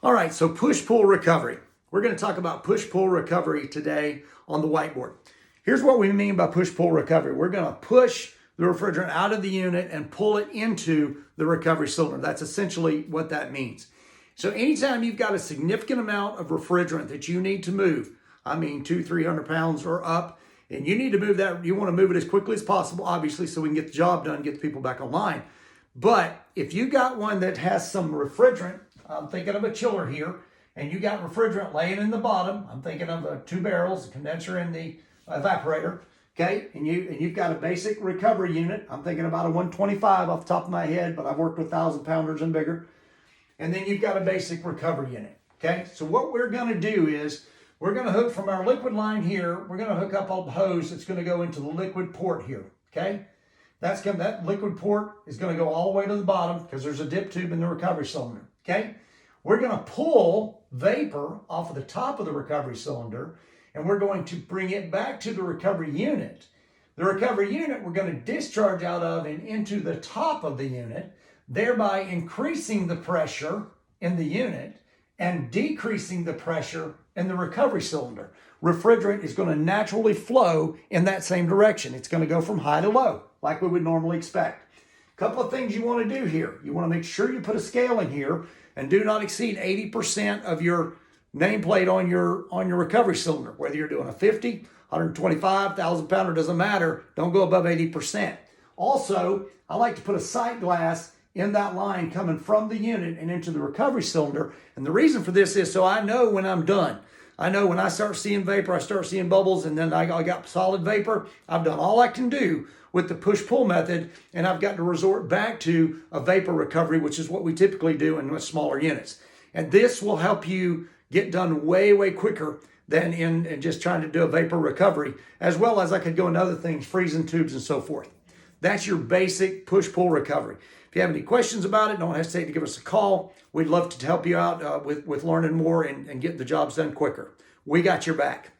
All right, so push-pull recovery. We're going to talk about push-pull recovery today on the whiteboard. Here's what we mean by push-pull recovery. We're going to push the refrigerant out of the unit and pull it into the recovery cylinder. That's essentially what that means. So anytime you've got a significant amount of refrigerant that you need to move, I mean 200-300 pounds or up, and you need to move that, you want to move it as quickly as possible, obviously, so we can get the job done, get the people back online. But if you got one that has some refrigerant, I'm thinking of a chiller here, and you got refrigerant laying in the bottom. I'm thinking of 2 barrels, a condenser and the evaporator, okay? And you've got a basic recovery unit. I'm thinking about a 125 off the top of my head, but I've worked with 1,000 pounders and bigger. And then you've got a basic recovery unit, okay? So what we're gonna do is, we're gonna hook from our liquid line here, we're gonna hook up a hose that's gonna go into the liquid port here, okay? That liquid port is going to go all the way to the bottom because there's a dip tube in the recovery cylinder, okay? We're going to pull vapor off of the top of the recovery cylinder, and we're going to bring it back to the recovery unit. The recovery unit we're going to discharge out of and into the top of the unit, thereby increasing the pressure in the unit and decreasing the pressure in the recovery cylinder. Refrigerant is going to naturally flow in that same direction. It's going to go from high to low, like we would normally expect. A couple of things you want to do here. You want to make sure you put a scale in here and do not exceed 80% of your nameplate on your recovery cylinder. Whether you're doing a 50, 125, 1,000 pounder, doesn't matter. Don't go above 80%. Also, I like to put a sight glass in that line coming from the unit and into the recovery cylinder. And the reason for this is so I know when I'm done. I know when I start seeing vapor, I start seeing bubbles, and then I got solid vapor. I've done all I can do with the push-pull method, and I've got to resort back to a vapor recovery, which is what we typically do in much smaller units. And this will help you get done way, way quicker than in just trying to do a vapor recovery, as well as I could go into other things, freezing tubes and so forth. That's your basic push-pull recovery. If you have any questions about it, don't hesitate to give us a call. We'd love to help you out with learning more and getting the jobs done quicker. We got your back.